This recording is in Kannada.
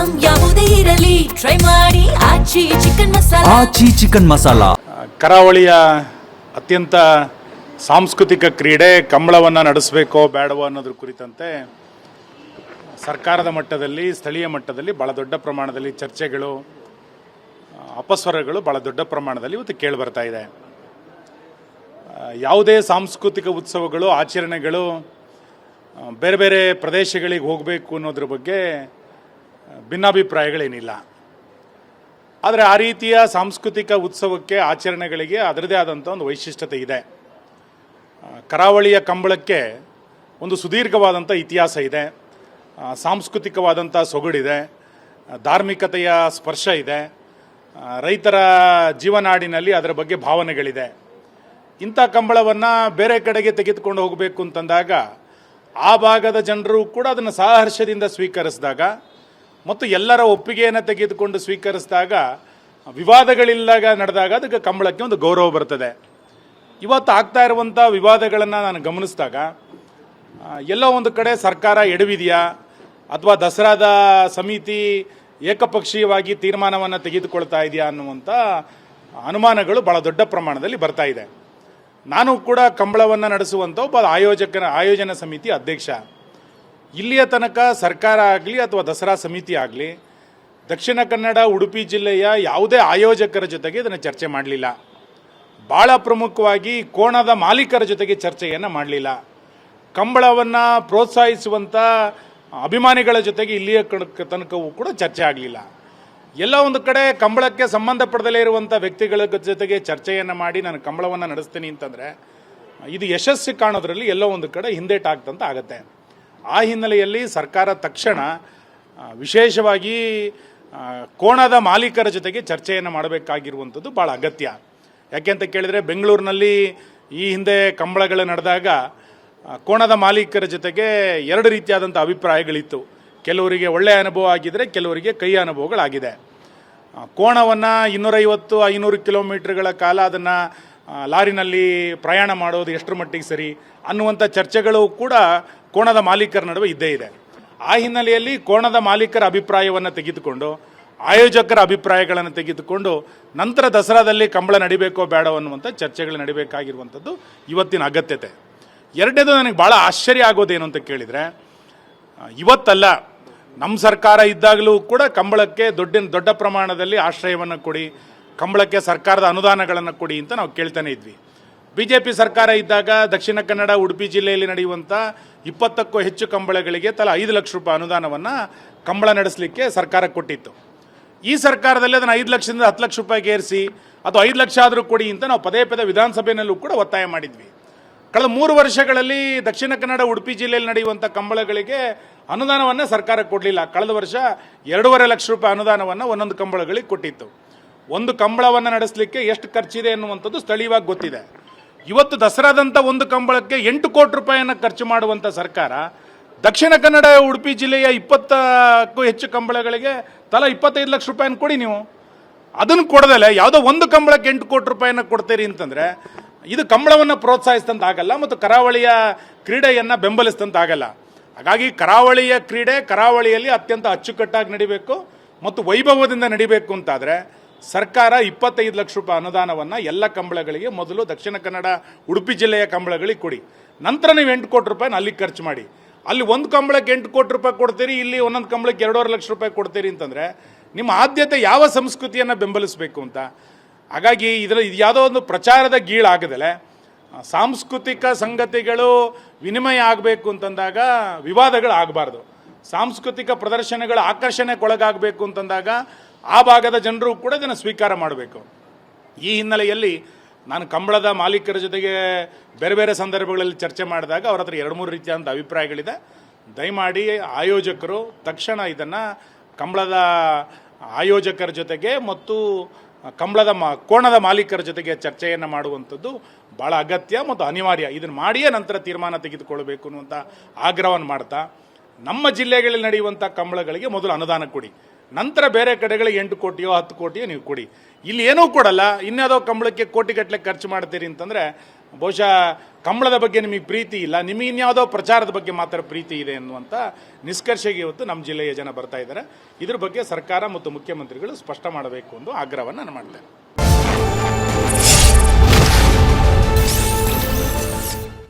ಐಟಂ ಯಾವುದೇ ಇರಲಿ ಟ್ರೈ ಮಾಡಿ ಆಚಿ ಚಿಕನ್ ಮಸಾಲಾ. ಆಚಿ ಚಿಕನ್ ಮಸಾಲಾ. ಕರಾವಳಿಯ ಅತ್ಯಂತ ಸಾಂಸ್ಕೃತಿಕ ಕ್ರೀಡೆ ಕಂಬಳವನ್ನು ನಡೆಸಬೇಕೋ ಬೇಡವೋ ಅನ್ನೋದ್ರ ಕುರಿತಂತೆ ಸರ್ಕಾರದ ಮಟ್ಟದಲ್ಲಿ ಸ್ಥಳೀಯ ಮಟ್ಟದಲ್ಲಿ ಭಾಳ ದೊಡ್ಡ ಪ್ರಮಾಣದಲ್ಲಿ ಚರ್ಚೆಗಳು ಅಪಸ್ವರಗಳು ಭಾಳ ದೊಡ್ಡ ಪ್ರಮಾಣದಲ್ಲಿ ಇವತ್ತು ಕೇಳಿಬರ್ತಾ ಇದೆ. ಯಾವುದೇ ಸಾಂಸ್ಕೃತಿಕ ಉತ್ಸವಗಳು ಆಚರಣೆಗಳು ಬೇರೆ ಬೇರೆ ಪ್ರದೇಶಗಳಿಗೆ ಹೋಗಬೇಕು ಅನ್ನೋದ್ರ ಬಗ್ಗೆ ಭಿನ್ನಾಭಿಪ್ರಾಯಗಳೇನಿಲ್ಲ. ಆದರೆ ಆ ರೀತಿಯ ಸಾಂಸ್ಕೃತಿಕ ಉತ್ಸವಕ್ಕೆ ಆಚರಣೆಗಳಿಗೆ ಅದರದೇ ಆದಂಥ ಒಂದು ವೈಶಿಷ್ಟ್ಯತೆ ಇದೆ. ಕರಾವಳಿಯ ಕಂಬಳಕ್ಕೆ ಒಂದು ಸುದೀರ್ಘವಾದಂಥ ಇತಿಹಾಸ ಇದೆ, ಸಾಂಸ್ಕೃತಿಕವಾದಂಥ ಸೊಗಡಿದೆ, ಧಾರ್ಮಿಕತೆಯ ಸ್ಪರ್ಶ ಇದೆ, ರೈತರ ಜೀವನಾಡಿನಲ್ಲಿ ಅದರ ಬಗ್ಗೆ ಭಾವನೆಗಳಿದೆ. ಇಂಥ ಕಂಬಳವನ್ನು ಬೇರೆ ಕಡೆಗೆ ತೆಗೆದುಕೊಂಡು ಹೋಗಬೇಕು ಅಂತಂದಾಗ ಆ ಭಾಗದ ಜನರು ಕೂಡ ಅದನ್ನು ಸಹರ್ಷದಿಂದ ಸ್ವೀಕರಿಸಿದಾಗ ಮತ್ತು ಎಲ್ಲರ ಒಪ್ಪಿಗೆಯನ್ನು ತೆಗೆದುಕೊಂಡು ಸ್ವೀಕರಿಸಿದಾಗ ವಿವಾದಗಳಿಲ್ಲದಾಗ ನಡೆದಾಗ ಅದಕ್ಕೆ ಕಂಬಳಕ್ಕೆ ಒಂದು ಗೌರವ ಬರ್ತದೆ. ಇವತ್ತು ಆಗ್ತಾ ಇರುವಂಥ ವಿವಾದಗಳನ್ನು ನಾನು ಗಮನಿಸಿದಾಗ ಎಲ್ಲೋ ಒಂದು ಕಡೆ ಸರ್ಕಾರ ಎಡವಿದೆಯಾ ಅಥವಾ ದಸರಾದ ಸಮಿತಿ ಏಕಪಕ್ಷೀಯವಾಗಿ ತೀರ್ಮಾನವನ್ನು ತೆಗೆದುಕೊಳ್ತಾ ಇದೆಯಾ ಅನ್ನುವಂಥ ಅನುಮಾನಗಳು ಭಾಳ ದೊಡ್ಡ ಪ್ರಮಾಣದಲ್ಲಿ ಬರ್ತಾ ಇದೆ. ನಾನು ಕೂಡ ಕಂಬಳವನ್ನು ನಡೆಸುವಂಥ ಒಬ್ಬ ಆಯೋಜನಾ ಸಮಿತಿ ಅಧ್ಯಕ್ಷ. ಇಲ್ಲಿಯ ತನಕ ಸರ್ಕಾರ ಆಗಲಿ ಅಥವಾ ದಸರಾ ಸಮಿತಿ ಆಗಲಿ ದಕ್ಷಿಣ ಕನ್ನಡ ಉಡುಪಿ ಜಿಲ್ಲೆಯ ಯಾವುದೇ ಆಯೋಜಕರ ಜೊತೆಗೆ ಇದನ್ನು ಚರ್ಚೆ ಮಾಡಲಿಲ್ಲ. ಭಾಳ ಪ್ರಮುಖವಾಗಿ ಕೋಣದ ಮಾಲೀಕರ ಜೊತೆಗೆ ಚರ್ಚೆಯನ್ನು ಮಾಡಲಿಲ್ಲ. ಕಂಬಳವನ್ನು ಪ್ರೋತ್ಸಾಹಿಸುವಂಥ ಅಭಿಮಾನಿಗಳ ಜೊತೆಗೆ ಇಲ್ಲಿಯ ತನಕವೂ ಕೂಡ ಚರ್ಚೆ ಆಗಲಿಲ್ಲ. ಎಲ್ಲ ಒಂದು ಕಡೆ ಕಂಬಳಕ್ಕೆ ಸಂಬಂಧಪಡದಲೇ ಇರುವಂಥ ವ್ಯಕ್ತಿಗಳ ಜೊತೆಗೆ ಚರ್ಚೆಯನ್ನು ಮಾಡಿ ನಾನು ಕಂಬಳವನ್ನು ನಡೆಸ್ತೀನಿ ಅಂತಂದರೆ ಇದು ಯಶಸ್ಸು ಕಾಣೋದ್ರಲ್ಲಿ ಎಲ್ಲೋ ಒಂದು ಕಡೆ ಹಿಂದೇಟಾಗ್ತಂತ ಆಗುತ್ತೆ. ಆ ಹಿನ್ನೆಲೆಯಲ್ಲಿ ಸರ್ಕಾರ ತಕ್ಷಣ ವಿಶೇಷವಾಗಿ ಕೋಣದ ಮಾಲೀಕರ ಜೊತೆಗೆ ಚರ್ಚೆಯನ್ನು ಮಾಡಬೇಕಾಗಿರುವಂಥದ್ದು ಭಾಳ ಅಗತ್ಯ. ಯಾಕೆಂತ ಕೇಳಿದರೆ ಬೆಂಗಳೂರಿನಲ್ಲಿ ಈ ಹಿಂದೆ ಕಂಬಳಗಳು ನಡೆದಾಗ ಕೋಣದ ಮಾಲೀಕರ ಜೊತೆಗೆ ಎರಡು ರೀತಿಯಾದಂಥ ಅಭಿಪ್ರಾಯಗಳಿತ್ತು. ಕೆಲವರಿಗೆ ಒಳ್ಳೆಯ ಅನುಭವ ಆಗಿದ್ದರೆ ಕೆಲವರಿಗೆ ಕೈ ಅನುಭವಗಳಾಗಿದೆ. ಕೋಣವನ್ನು 250-500 ಕಿಲೋಮೀಟರ್ಗಳ ಕಾಲ ಅದನ್ನು ಲಾರಿನಲ್ಲಿ ಪ್ರಯಾಣ ಮಾಡೋದು ಎಷ್ಟರ ಮಟ್ಟಿಗೆ ಸರಿ ಅನ್ನುವಂಥ ಚರ್ಚೆಗಳು ಕೂಡ ಕೋಣದ ಮಾಲೀಕರ ನಡುವೆ ಇದ್ದೇ ಇದೆ. ಆ ಹಿನ್ನೆಲೆಯಲ್ಲಿ ಕೋಣದ ಮಾಲೀಕರ ಅಭಿಪ್ರಾಯವನ್ನು ತೆಗೆದುಕೊಂಡು ಆಯೋಜಕರ ಅಭಿಪ್ರಾಯಗಳನ್ನು ತೆಗೆದುಕೊಂಡು ನಂತರ ದಸರಾದಲ್ಲಿ ಕಂಬಳ ನಡಿಬೇಕೋ ಬೇಡೋ ಅನ್ನುವಂಥ ಚರ್ಚೆಗಳು ನಡಿಬೇಕಾಗಿರುವಂಥದ್ದು ಇವತ್ತಿನ ಅಗತ್ಯತೆ. ಎರಡನೇದು ನನಗೆ ಭಾಳ ಆಶ್ಚರ್ಯ ಆಗೋದೇನು ಅಂತ ಕೇಳಿದರೆ ಇವತ್ತಲ್ಲ ನಮ್ಮ ಸರ್ಕಾರ ಇದ್ದಾಗಲೂ ಕೂಡ ಕಂಬಳಕ್ಕೆ ದೊಡ್ಡ ಪ್ರಮಾಣದಲ್ಲಿ ಆಶ್ರಯವನ್ನು ಕೊಡಿ, ಕಂಬಳಕ್ಕೆ ಸರ್ಕಾರದ ಅನುದಾನಗಳನ್ನು ಕೊಡಿ ಅಂತ ನಾವು ಕೇಳ್ತಾನೆ ಇದ್ವಿ. BJP ಸರ್ಕಾರ ಇದ್ದಾಗ ದಕ್ಷಿಣ ಕನ್ನಡ ಉಡುಪಿ ಜಿಲ್ಲೆಯಲ್ಲಿ ನಡೆಯುವಂಥ 20ಕ್ಕೂ ಹೆಚ್ಚು ಕಂಬಳಗಳಿಗೆ ತಲಾ 5 ಲಕ್ಷ ರೂಪಾಯಿ ಅನುದಾನವನ್ನು ಕಂಬಳ ನಡೆಸಲಿಕ್ಕೆ ಸರ್ಕಾರ ಕೊಟ್ಟಿತ್ತು. ಈ ಸರ್ಕಾರದಲ್ಲಿ ಅದನ್ನು 5 ಲಕ್ಷದಿಂದ 10 ಲಕ್ಷ ರೂಪಾಯಿಗೆ ಏರಿಸಿ ಅದು 5 ಲಕ್ಷ ಆದರೂ ಕೊಡಿ ಅಂತ ನಾವು ಪದೇ ಪದೇ ವಿಧಾನಸಭೆಯಲ್ಲೂ ಕೂಡ ಒತ್ತಾಯ ಮಾಡಿದ್ವಿ. ಕಳೆದ 3 ವರ್ಷಗಳಲ್ಲಿ ದಕ್ಷಿಣ ಕನ್ನಡ ಉಡುಪಿ ಜಿಲ್ಲೆಯಲ್ಲಿ ನಡೆಯುವಂಥ ಕಂಬಳಗಳಿಗೆ ಅನುದಾನವನ್ನು ಸರ್ಕಾರ ಕೊಡಲಿಲ್ಲ. ಕಳೆದ ವರ್ಷ 2.5 ಲಕ್ಷ ರೂಪಾಯಿ ಅನುದಾನವನ್ನು ಒಂದೊಂದು ಕಂಬಳಗಳಿಗೆ ಕೊಟ್ಟಿತ್ತು. ಒಂದು ಕಂಬಳವನ್ನು ನಡೆಸಲಿಕ್ಕೆ ಎಷ್ಟು ಖರ್ಚಿದೆ ಅನ್ನುವಂಥದ್ದು ಸ್ಥಳೀಯವಾಗಿ ಗೊತ್ತಿದೆ. ಇವತ್ತು ದಸರಾದಂಥ ಒಂದು ಕಂಬಳಕ್ಕೆ 8 ಕೋಟಿ ರೂಪಾಯಿಯನ್ನು ಖರ್ಚು ಮಾಡುವಂಥ ಸರ್ಕಾರ ದಕ್ಷಿಣ ಕನ್ನಡ ಉಡುಪಿ ಜಿಲ್ಲೆಯ 20ಕ್ಕೂ ಹೆಚ್ಚು ಕಂಬಳಗಳಿಗೆ ತಲಾ 25 ಲಕ್ಷ ರೂಪಾಯಿನ ಕೊಡಿ. ನೀವು ಅದನ್ನು ಕೊಡದಲ್ಲ ಯಾವುದೋ ಒಂದು ಕಂಬಳಕ್ಕೆ 8 ಕೋಟಿ ರೂಪಾಯಿನ ಕೊಡ್ತೀರಿ ಅಂತಂದರೆ ಇದು ಕಂಬಳವನ್ನು ಪ್ರೋತ್ಸಾಹಿಸಿದಂತ ಆಗಲ್ಲ ಮತ್ತು ಕರಾವಳಿಯ ಕ್ರೀಡೆಯನ್ನು ಬೆಂಬಲಿಸಿದಂತ ಆಗಲ್ಲ. ಹಾಗಾಗಿ ಕರಾವಳಿಯ ಕ್ರೀಡೆ ಕರಾವಳಿಯಲ್ಲಿ ಅತ್ಯಂತ ಅಚ್ಚುಕಟ್ಟಾಗಿ ನಡಿಬೇಕು ಮತ್ತು ವೈಭವದಿಂದ ನಡಿಬೇಕು ಅಂತಾದರೆ ಸರ್ಕಾರ 25 ಲಕ್ಷ ರೂಪಾಯಿ ಅನುದಾನವನ್ನು ಎಲ್ಲ ಕಂಬಳಗಳಿಗೆ ಮೊದಲು ದಕ್ಷಿಣ ಕನ್ನಡ ಉಡುಪಿ ಜಿಲ್ಲೆಯ ಕಂಬಳಗಳಿಗೆ ಕೊಡಿ. ನಂತರ ನೀವು 8 ಕೋಟಿ ರೂಪಾಯಿನ ಅಲ್ಲಿಗೆ ಖರ್ಚು ಮಾಡಿ. ಅಲ್ಲಿ ಒಂದು ಕಂಬಳಕ್ಕೆ 8 ಕೋಟಿ ರೂಪಾಯಿ ಕೊಡ್ತೀರಿ, ಇಲ್ಲಿ ಒಂದೊಂದು ಕಂಬಳಕ್ಕೆ 2.5 ಲಕ್ಷ ರೂಪಾಯಿ ಕೊಡ್ತೀರಿ ಅಂತಂದರೆ ನಿಮ್ಮ ಆದ್ಯತೆ ಯಾವ ಸಂಸ್ಕೃತಿಯನ್ನು ಬೆಂಬಲಿಸಬೇಕು ಅಂತ. ಹಾಗಾಗಿ ಇದು ಯಾವುದೋ ಒಂದು ಪ್ರಚಾರದ ಗೀಳಾಗದಲೆ ಸಾಂಸ್ಕೃತಿಕ ಸಂಗತಿಗಳು ವಿನಿಮಯ ಆಗಬೇಕು ಅಂತಂದಾಗ ವಿವಾದಗಳು ಆಗಬಾರ್ದು. ಸಾಂಸ್ಕೃತಿಕ ಪ್ರದರ್ಶನಗಳು ಆಕರ್ಷಣೆಗೊಳಗಾಗಬೇಕು ಅಂತಂದಾಗ ಆ ಭಾಗದ ಜನರು ಕೂಡ ಇದನ್ನು ಸ್ವೀಕಾರ ಮಾಡಬೇಕು. ಈ ಹಿನ್ನೆಲೆಯಲ್ಲಿ ನಾನು ಕಂಬಳದ ಮಾಲೀಕರ ಜೊತೆಗೆ ಬೇರೆ ಬೇರೆ ಸಂದರ್ಭಗಳಲ್ಲಿ ಚರ್ಚೆ ಮಾಡಿದಾಗ ಅವ್ರ ಹತ್ರ 2-3 ರೀತಿಯಾದಂಥ ಅಭಿಪ್ರಾಯಗಳಿದೆ. ದಯಮಾಡಿ ಆಯೋಜಕರು ತಕ್ಷಣ ಇದನ್ನು ಕಂಬಳದ ಆಯೋಜಕರ ಜೊತೆಗೆ ಮತ್ತು ಕೋಣದ ಮಾಲೀಕರ ಜೊತೆಗೆ ಚರ್ಚೆಯನ್ನು ಮಾಡುವಂಥದ್ದು ಭಾಳ ಅಗತ್ಯ ಮತ್ತು ಅನಿವಾರ್ಯ. ಇದನ್ನು ಮಾಡಿಯೇ ನಂತರ ತೀರ್ಮಾನ ತೆಗೆದುಕೊಳ್ಳಬೇಕು ಅನ್ನುವಂಥ ಆಗ್ರಹವನ್ನು ಮಾಡ್ತಾ ನಮ್ಮ ಜಿಲ್ಲೆಗಳಲ್ಲಿ ನಡೆಯುವಂಥ ಕಂಬಳಗಳಿಗೆ ಮೊದಲು ಅನುದಾನ ಕೊಡಿ, ನಂತರ ಬೇರೆ ಕಡೆಗಳಿಗೆ 8 ಕೋಟಿಯೋ 10 ಕೋಟಿಯೋ ನೀವು ಕೊಡಿ. ಇಲ್ಲಿ ಏನೂ ಕೊಡಲ್ಲ, ಇನ್ಯಾವುದೋ ಕಂಬಳಕ್ಕೆ ಕೋಟಿಗಟ್ಟಲೆ ಖರ್ಚು ಮಾಡ್ತೀರಿ ಅಂತಂದರೆ ಬಹುಶಃ ಕಂಬಳದ ಬಗ್ಗೆ ನಿಮಗೆ ಪ್ರೀತಿ ಇಲ್ಲ, ನಿಮಗೆ ಇನ್ಯಾವುದೋ ಪ್ರಚಾರದ ಬಗ್ಗೆ ಮಾತ್ರ ಪ್ರೀತಿ ಇದೆ ಅನ್ನುವಂಥ ನಿಷ್ಕರ್ಷೆಗೆ ಇವತ್ತು ನಮ್ಮ ಜಿಲ್ಲೆಯ ಜನ ಬರ್ತಾ ಇದ್ದಾರೆ. ಇದ್ರ ಬಗ್ಗೆ ಸರ್ಕಾರ ಮತ್ತು ಮುಖ್ಯಮಂತ್ರಿಗಳು ಸ್ಪಷ್ಟ ಮಾಡಬೇಕು ಎಂದು ಆಗ್ರಹವನ್ನು ನಾನು ಮಾಡಿದೆ.